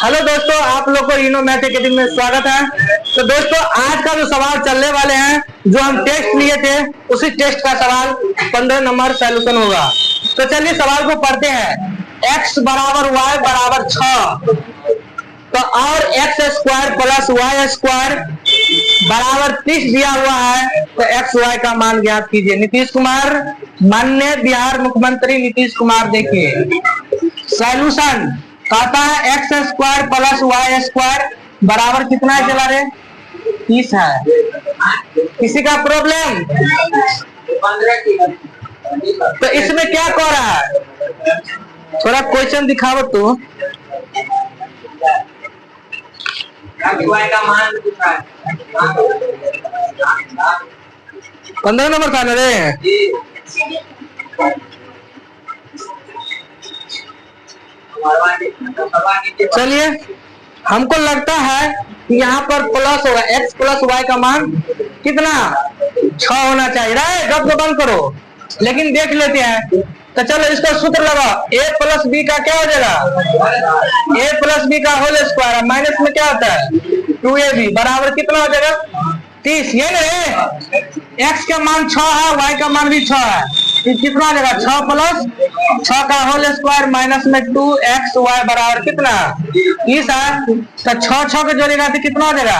Hello दोस्तों, आप लोग को इनो मैथ अकेडमी में स्वागत है। तो दोस्तों, आज का जो सवाल चलने वाले हैं, जो हम टेस्ट लिए थे, उसी टेस्ट का सवाल 15 नंबर सॉल्यूशन होगा। तो चलिए सवाल को पढ़ते हैं। x बराबर y बराबर 6 तो और X square plus Y square बराबर 30 दिया हुआ है, तो एक्स वाई का मान ज्ञात कीजिए। नीतीश कुमार, माननीय बिहार मुख्यमंत्री नीतीश कुमार, देखिए सॉल्यूशन कहता है X square plus Y square बराबर कितना है चला रे 30 है। किसी का प्रॉब्लम? तो इसमें क्या कह रहा है, थोड़ा क्वेश्चन दिखाओ तो। का मान 15 नंबर था ना रे। चलिए, हमको लगता है कि यहाँ पर प्लस होगा, x प्लस वाई का मान कितना 6 होना चाहिए। रे जब तो बंद करो, लेकिन देख लेते हैं। तो चलो इसका सूत्र लगाओ। a प्लस बी का क्या हो जाएगा, a प्लस बी का होल स्क्वायर माइनस में क्या होता है 2ab बराबर कितना हो जाएगा 30। ये नहीं, x का मान 6 है, y का मान भी 6 है, कितना हो जाएगा 6 प्लस 6 का होल स्क्वायर माइनस में 2xy बराबर कितना 30 है। तो 6 के जोड़ेगा तो कितना हो जाएगा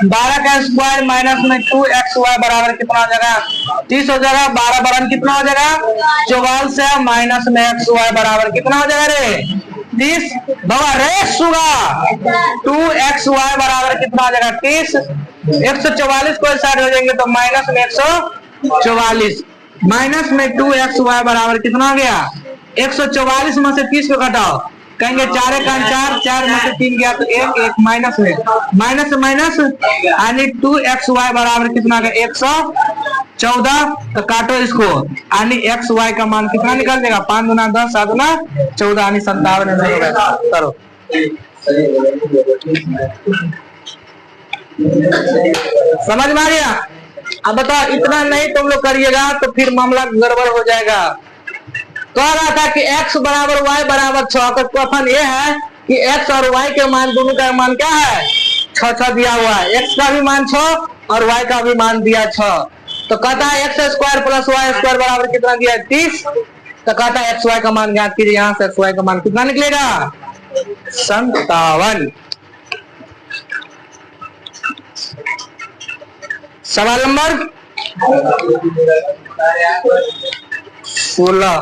12 का स्क्वायर माइनस में 2xy बराबर कितना हो जाएगा 30 हो जाएगा। 12 बराबर कितना हो जाएगा 44 है, माइनस में xy बराबर कितना हो जाएगा रे 30। बाबा रे सुगा 2xy बराबर कितना हो जाएगा 30। 144 को साइड हो जाएंगे तो माइनस में 144 माइनस में 2xy बराबर कितना हो गया 144 में से 30 को घटाओ, कहेंगे 4 का 4, 4 में से 3 गया तो 1 माइनस में माइनस यानी 2xy बराबर कितना गया 114। तो काटो इसको, यानी xy का मान कितना निकल जाएगा 5 गुना 10 7 गुना 14 यानी 57 करो। समझ में आ गया? अब बताओ, इतना नहीं तुम लोग करिएगा तो फिर मामला गड़बड़ हो जाएगा। कह रहा था कि x बराबर y बराबर 6 का क्वेश्चन ये है कि x और y के मान दोनों का मान क्या है 6 दिया हुआ है। x का भी मान 6 और y का भी मान दिया 6। तो कहता है x square plus Y square बराबर कितना दिया है 30। तो कहता है xy का मान ज्ञात कीजिए। यहाँ से xy का मान कितना निकलेगा 57। सवाल नंबर 16।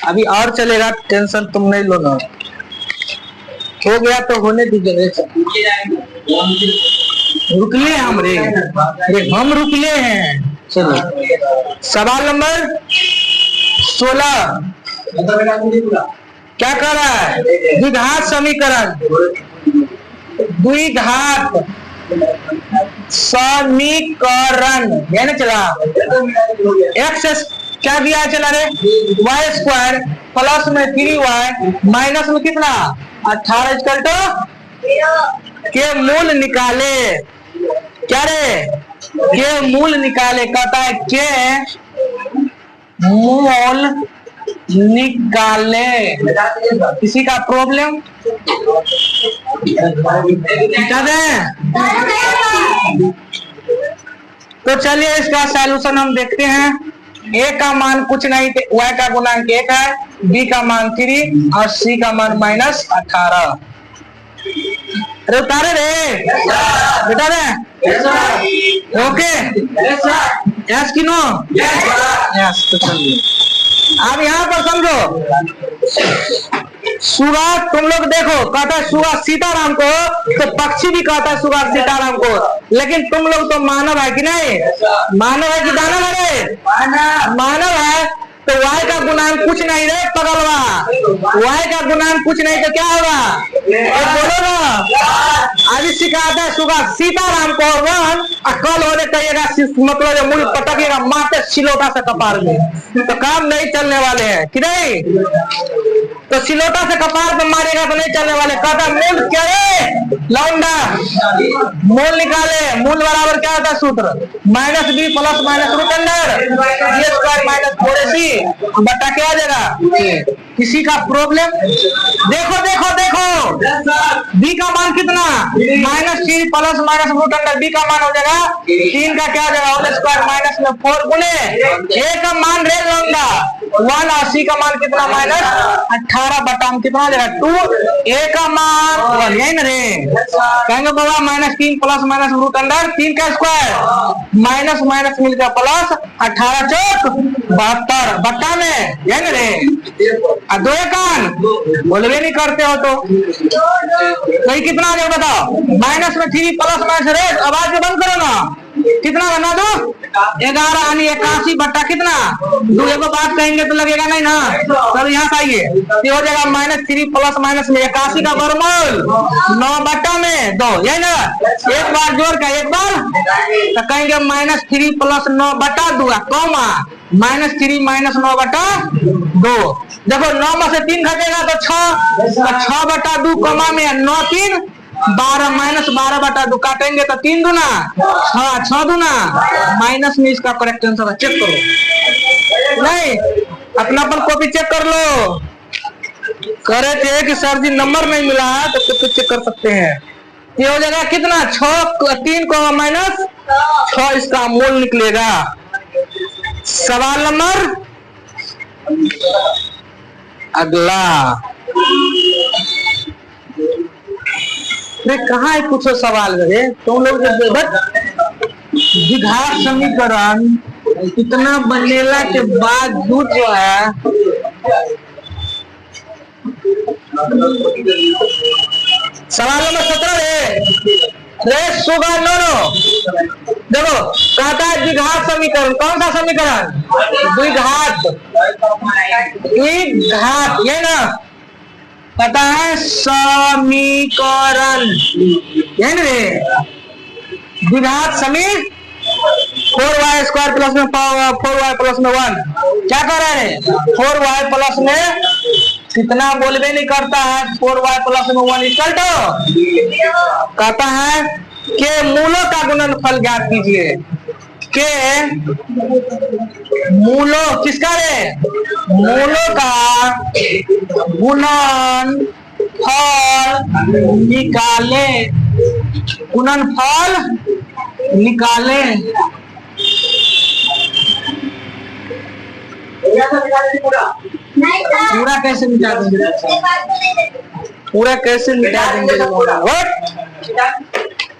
अभी और चलेगा, टेंशन तुम नहीं लो ना, हो गया तो होने दीजिए। रुकले हम रे, हम रुकले हैं। चलो सवाल नंबर 16 क्या कर रहा है, द्विघात समीकरण, द्विघात समीकरण है ना। चला एक्स क्या दिया चला रे वाई स्क्वायर प्लस में 3y माइनस में कितना 18 के मूल निकाले। क्या रे के मूल निकाले, कहता है के मूल निकाले। किसी का प्रॉब्लम क्या दें? तो चलिए इसका सॉल्यूशन हम देखते हैं। a का मान कुछ नहीं, y का गुणांक 1 है, b का मान 3 और c का मान -18। अरे उतारे रे बेटा रे, ओके यस कि नो यस। तो चलिए अब यहाँ पर समझो, सुगा तुम लोग देखो, कहता है सुगा सीताराम को, तो पक्षी भी कहता है सुगा सीताराम को, लेकिन तुम लोग तो मानव है कि नहीं, मानव है कि दानव है रे, मानव है। तो y का गुणांक कुछ नहीं रे पगलवा, y का गुणांक कुछ नहीं तो क्या होगा बोलो ना। आज सिखाता है सुगा सीताराम को 1 और कल होने कहिएगा मतलब मुड़ी पटकेगा मारते सिलोटा से कपार में, तो काम नहीं चलने वाले हैं कि नहीं। तो सिलोटा से कपार पे मारेगा तो नहीं चलने वाले। कहता मूल क्या है लौंडा, मूल निकाले, मूल बराबर क्या होता है सूत्र -b plus minus root under b square minus 4ac बटा क्या आ जाएगा। किसी का प्रॉब्लम? देखो देखो देखो बी का मान कितना -3 plus minus root under B का मान हो जाएगा 3 का क्या हो जाएगा होल स्क्वायर माइनस में 4 गुने ए का मान रे लौंडा 1 और सी का मान कितना -18 बटा में कितना हो जाएगा 2 ए का मान 1 यही ना रे कहेंगे बाबा -3 प्लस माइनस रूट अंडर 3 का स्क्वायर माइनस माइनस मिलकर प्लस 18 चौक 72 बट्टा में यही ना रे दो कान बोलवे नहीं करते हो तो सही कितना आ जाएगा बताओ माइनस में 3 प्लस माइनस रे आवाज को बंद करो ना कितना बना दो 11 यानी 81 बट्टा कितना 2 को बात कहेंगे तो लगेगा नहीं ना सर यहाँ से आइए ये हो जाएगा -3 प्लस माइनस में 81 का वर्गमूल 9 बट्टा में 2 यही ना एक बार जोड़ का एक बार तो कहेंगे -3 प्लस 9 बट्टा 2 कॉमा -3 माइनस 9 बटा 2 देखो 9 में से 3 घटेगा तो 6 बटा 2 कॉमा में 9 3 12 माइनस 12 बटा 2 काटेंगे तो 3 दूना 6 दूना माइनस में इसका करेक्ट आंसर है चेक करो नहीं अपना पर कॉपी चेक कर लो करे थे कि सर जी नंबर नहीं मिला है तो कॉपी चेक कर सकते हैं ये हो जाएगा कितना 3 को माइनस 6 इसका मूल निकलेगा सवाल नंबर अगला कहाँ है कुछ सवाल करे तुम लोग द्विघात समीकरण इतना बनेला के बाद जो है सवाल नंबर 17 है सुगा नो देखो कहता है द्विघात समीकरण कौन सा समीकरण द्विघात ये ना पता है समीकरण ये ना द्विघात समीकरण 4y स्क्वायर प्लस में 4y प्लस में 1 क्या कर रहे हैं 4y प्लस में कितना बोलबे नहीं करता है 4y प्लस में 1 इक्वल टू कहता है के मूलों का गुणनफल ज्ञात कीजिए के मूलों किसका रे मूलों का गुणनफल निकाले गुणनफल निकाले पूरा कैसे मिटा देंगे पूरा कैसे मिटा देंगे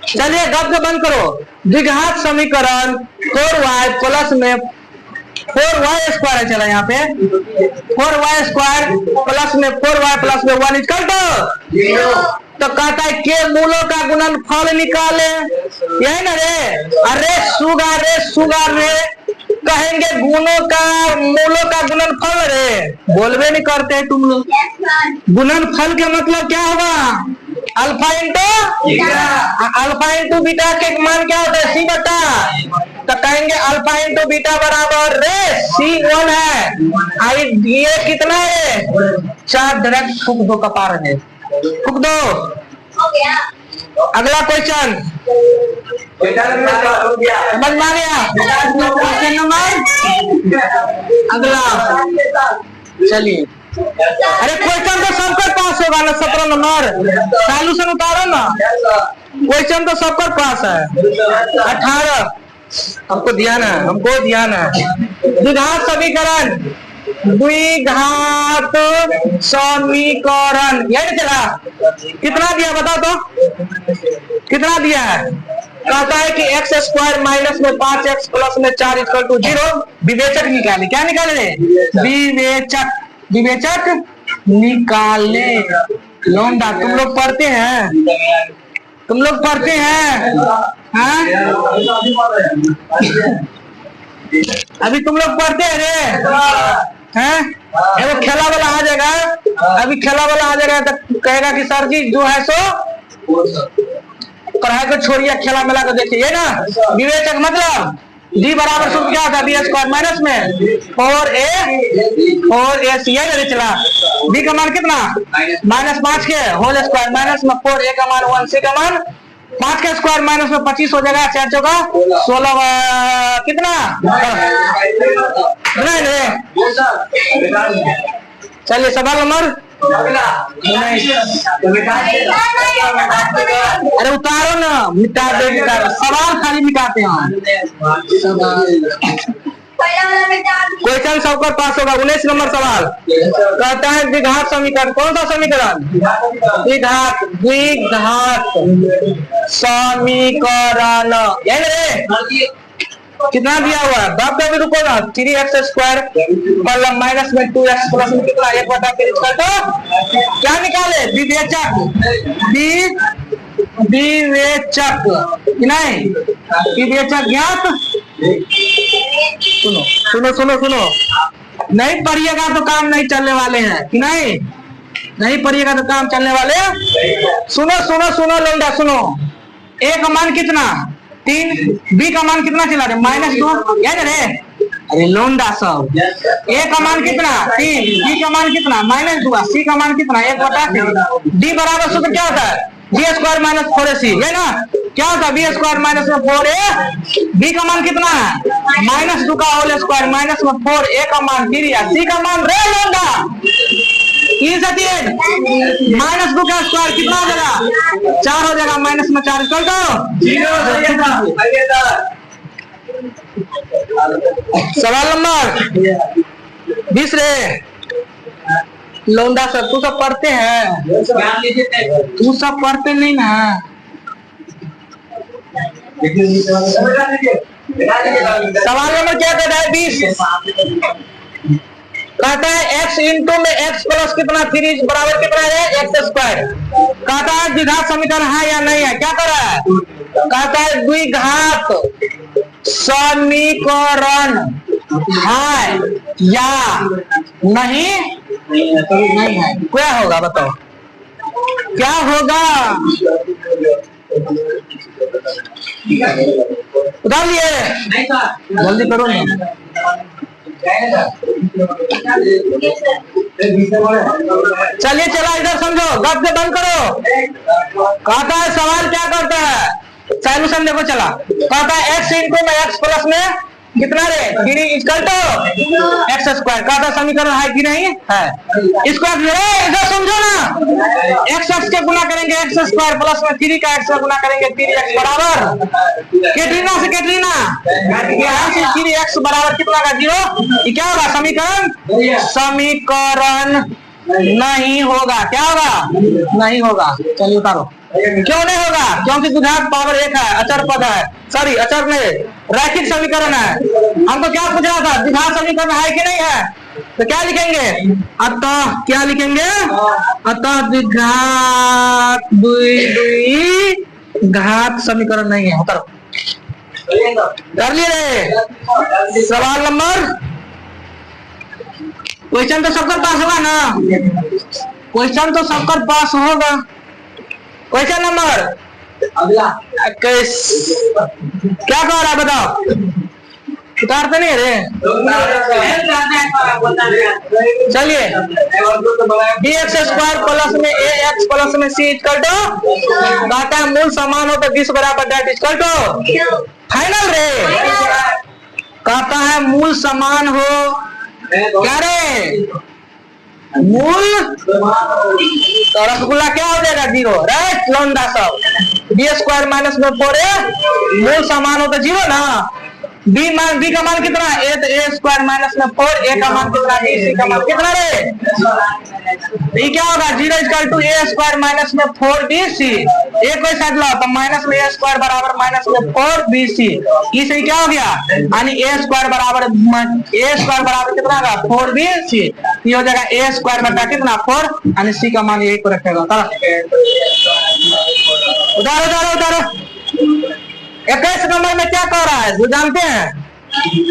चलिए गप बंद करो द्विघात समीकरण 4y प्लस में 4y स्क्वायर चला यहाँ पे 4y स्क्वायर प्लस में 4y प्लस में 1 इक्वल तो कहता है के मूलों का गुणनफल निकाले यही ना रे अरे सुगा रे कहेंगे गुणों का मूलों का गुणनफल रे बोलबे नहीं करते तुम लोग गुणनफल के मतलब क्या होगा अल्फा इंटू बीटा के मान क्या होता है सी बटा तो कहेंगे अल्फा इंटू बीटा बराबर रे C1 है आई ये कितना है 4 डायरेक्ट फूक दो कपार है फूक दो अगला क्वेश्चन समझ में आ गया क्वेश्चन नंबर अगला चलिए अरे क्वेश्चन तो सबका पास होगा ना 17 नंबर सॉल्यूशन उतारो ना क्वेश्चन तो सबका पास है 18 हमको ध्यान है द्विघात समीकरण द्विघात समीकरण यही चला कितना दिया बताओ तो कितना दिया है कहता है कि x स्क्वायर माइनस में 5x प्लस में 4 इक्वल टू 0 विवेचक निकाले क्या निकाले विवेचक निकाले लौंडा तुम लोग पढ़ते हैं हाँ? अभी तुम लोग पढ़ते हैं रे हैं एगो खेला वाला आ जाएगा अभी खेला वाला आ जाएगा तो कहेगा कि सर जी जो है सो पढ़ाई को छोड़िए खेला मेला को देखिए ना विवेचक मतलब d बराबर सूत्र क्या होता है बी स्क्वायर माइनस में 4a चला b का मान कितना -5 के होल स्क्वायर माइनस में 4a का मान 1 c का मान 5 का स्क्वायर माइनस में 25 हो जाएगा 4 चौका 16 कितना चलिए सवाल नंबर अरे उतारो ना, मिटा दे सवाल खाली मिटाते हैं। क्वेश्चन सबका पास होगा। 19 नंबर सवाल कहता है द्विघात समीकरण। कौन सा समीकरण? द्विघात समीकरण। यही कितना दिया हुआ है? बाप का भी रुको ना। 3x² कॉलम माइनस में 2x प्लस में कितना 1/3 का तो क्या निकाले? विवेचक नहीं, विवेचक ज्ञात। सुनो सुनो सुनो सुनो, नहीं पढ़िएगा तो काम नहीं चलने वाले हैं कि नहीं? नहीं पढ़िएगा तो काम चलने वाले। सुनो सुनो सुनो लोंडा सुनो। ए का मान कितना? 3। बी का मान कितना चला रहे? -2। याद है? अरे लोंडा सब। ए का मान कितना? 3। बी का मान कितना? -2। सी का मान कितना? 1/3। डी बराबर सूत्र क्या होता है? b² - 4ac है ना? क्या होता है? b² - 4a। बी का मान कितना है? -2 का होल स्क्वायर -4 a का मान 3 या सी का मान रे लोंडा 3 से 3 -2 का स्क्वायर कितना हो जाएगा? 4 हो जाएगा। माइनस में 4 कर दो। सवाल नंबर 20 रे लोंडा सर। तू सब पढ़ते हैं? तू सब पढ़ते नहीं ना। सवाल नंबर क्या कहता है? 20 कहता है x इंटू में x प्लस कितना 3 बराबर कितना है? x²। कहता है द्विघात समीकरण है या नहीं है? क्या कर रहा है? कहता है द्विघात समीकरण है या नहीं? नहीं है। क्या होगा बताओ? क्या होगा? उतार लिए? जल्दी करो ना। चलिए चला इधर समझो, गप से बंद करो। कहता है सवाल क्या करता है? सॉल्यूशन देखो चला। कहता है x इंटू में x प्लस में कितना रे? 3 x²। कहता समीकरण है कि नहीं है? इसको इधर समझो ना। x के गुना करेंगे x² प्लस में 3 का x गुना करेंगे 3x बराबर कैटरीना से कैटरीना। यहाँ से 3x बराबर कितना का 0। ये क्या होगा? समीकरण नहीं होगा। क्या होगा? नहीं होगा। चलिए उतारो। क्यों नहीं होगा? क्योंकि द्विघात पावर 1 है, अचर पद है। सॉरी अचर में रैखिक समीकरण है। हमको क्या पूछ रहा था? द्विघात समीकरण है कि नहीं है? तो क्या लिखेंगे? अतः क्या लिखेंगे? अतः द्विघात द्विघात समीकरण नहीं है। उतारो। कर लिए? सवाल नंबर क्वेश्चन तो सबका पास होगा ना? क्वेश्चन तो सबका पास होगा। क्वेश्चन नंबर 21 क्या कह रहा है बताओ? उतारते नहीं रे। चलिए bx² प्लस में ax प्लस में c इक्वल टू कहता है मूल समान हो तो 20 बराबर डेट इक्वल टू फाइनल रे। कहता है मूल समान हो क्या रे? मूल तो रसगुल्ला क्या हो जाएगा? 0 राइट लोंडा सब। b² - 4a मूल समान हो तो 0 ना। b का मान कितना? a तो a² - 4 a का मान कितना? b c का मान कितना रे? ये क्या होगा? 0 = a² - 4 bc। एक कोई साइड लो तो माइनस में a² बराबर -4 bc। इसे क्या हो गया? यानी a² बराबर कितना होगा? 4 bc। ये हो जाएगा a² बटा कितना? 4 यानी c का मान यही को रखेगा। उतारो उतारो उतारो। 21 नंबर में क्या कह रहा है जो जानते हैं?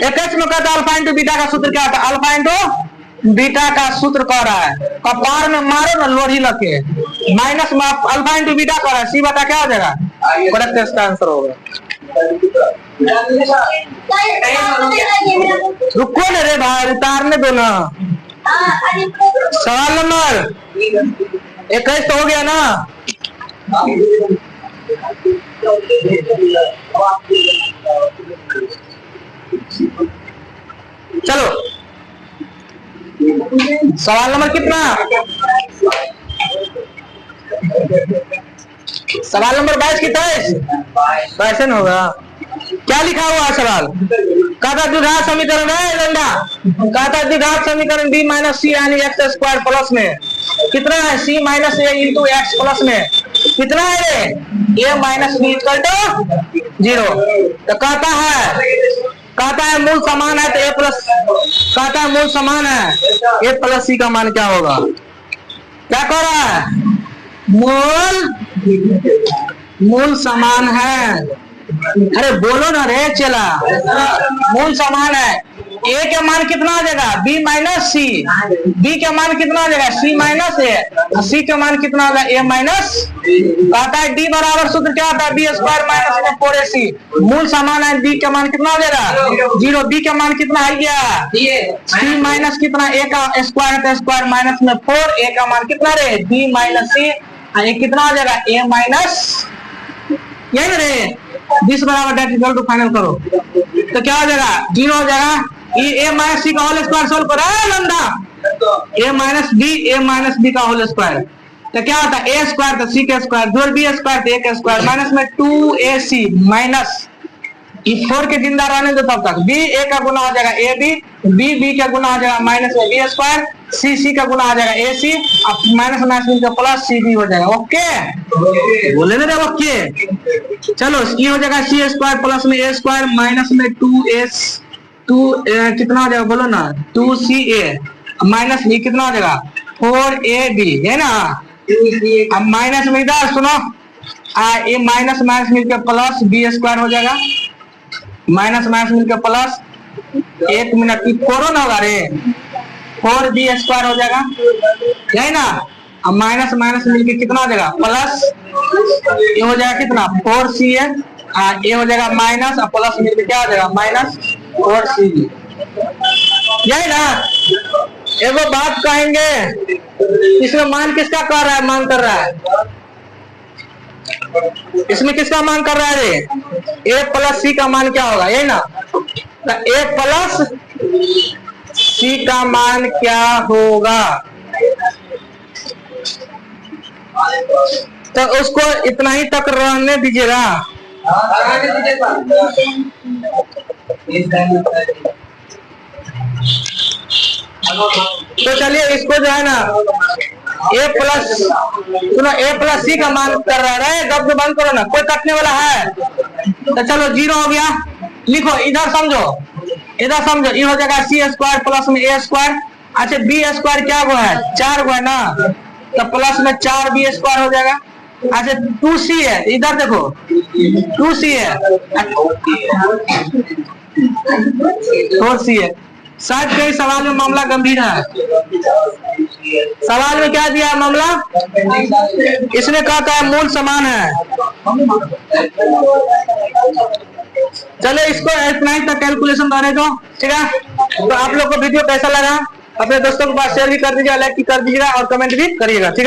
21 में कहता है अल्फा इंटू बीटा का सूत्र क्या होता है? अल्फा इंटू बीटा का सूत्र कह रहा है। कपार में मारो ना लोढ़ी लगे। माइनस में अल्फा इंटू बीटा कह रहा है। सी बता क्या हो जाएगा? करेक्ट इसका आंसर होगा। रुको ना रे भाई, उतारने दो ना। सवाल नंबर 21 तो हो गया ना? चलो सवाल नंबर कितना? सवाल नंबर 22 की 23 वैसे न होगा। क्या लिखा हुआ है सवाल? कहा था द्विघात समीकरण है लंडा, कहा था द्विघात समीकरण b माइनस सी यानी एक्स स्क्वायर प्लस में कितना है c minus A into X plus में कितना है a minus B equal to 0। तो कहता है मूल समान है तो a प्लस, कहता है मूल समान है a प्लस सी का मान क्या होगा? क्या कह रहा है? मूल समान है, अरे बोलो ना रे चला, मूल समान है। a के मान कितना आ जाएगा? b माइनस सी, b के मान कितना आ जाएगा? c माइनस ए, c के मान कितना आ जाएगा? a minus. कहता है d बराबर सूत्र क्या होता है? b square minus 4ac। मूल समान है, b के मान कितना आ जाएगा? 0। b के मान कितना आ गया? c माइनस कितना? a का स्क्वायर है, स्क्वायर माइनस में 4, a का मान कितना रे? b माइनस सी, ये कितना आ जाएगा? a माइनस, यही रे 20 बराबर डेट इक्वल टू फाइनल करो तो क्या हो जाएगा? 0 हो जाएगा। ए माइनस सी का होल स्क्वायर सोल्व करो लंडा, ए माइनस बी का होल स्क्वायर तो क्या होता है? ए स्क्वायर तो सी के स्क्वायर जोड़ बी स्क्वायर तो ए के स्क्वायर माइनस में 2ac माइनस 4 के जिंदा रहने दो तब तक b a का गुना हो जाएगा a b का गुना हो जाएगा माइनस में b स्क्वायर, c का गुना हो जाएगा ac, अब माइनस माइनस का प्लस c b हो जाएगा। ओके बोले ना रे ओके। चलो ये हो जाएगा c स्क्वायर प्लस में a स्क्वायर माइनस में 2 कितना हो जाएगा बोलो ना? 2ca माइनस b कितना हो जाएगा? 4ab है ना। अब माइनस में इधर सुनो ये माइनस माइनस मिलकर प्लस b स्क्वायर हो जाएगा, माइनस माइनस मिलकर प्लस, 1 मिनट की 4 ना होगा रे, 4b स्क्वायर हो जाएगा यही ना। अब माइनस माइनस मिलकर कितना हो जाएगा? प्लस, ये हो जाएगा कितना? 4ca, ये हो जाएगा माइनस और प्लस मिलकर क्या हो जाएगा? माइनस 4cb यही ना। एगो बात कहेंगे, इसमें मान किसका कर रहा है? मान कर रहा है, इसमें किसका मान कर रहा है रे? a प्लस सी का मान क्या होगा? यही ना। तो a प्लस सी का मान क्या होगा? तो उसको इतना ही तक रहने दीजिएगा। तो चलिए इसको जो है ना a प्लस, सुनो a प्लस सी का मान कर रहा है, जब बंद करो ना, कोई कटने वाला है तो चलो 0 हो गया। लिखो इधर समझो, इधर समझो, ये हो जाएगा सी स्क्वायर प्लस में a स्क्वायर। अच्छा b स्क्वायर क्या गो है? 4 गो है ना, तो प्लस में 4b स्क्वायर हो जाएगा। अच्छा 2c है, इधर देखो 2c है, 4c है। शायद कई सवाल में मामला गंभीर है। सवाल में क्या दिया है मामला? इसने कहा था मूल समान है। चलो इसको इतना ही तक कैलकुलेशन रहने दो, ठीक है। तो आप लोग को वीडियो कैसा लगा अपने दोस्तों के पास शेयर भी कर दीजिएगा, लाइक भी कर दीजिएगा और कमेंट भी करिएगा, ठीक है।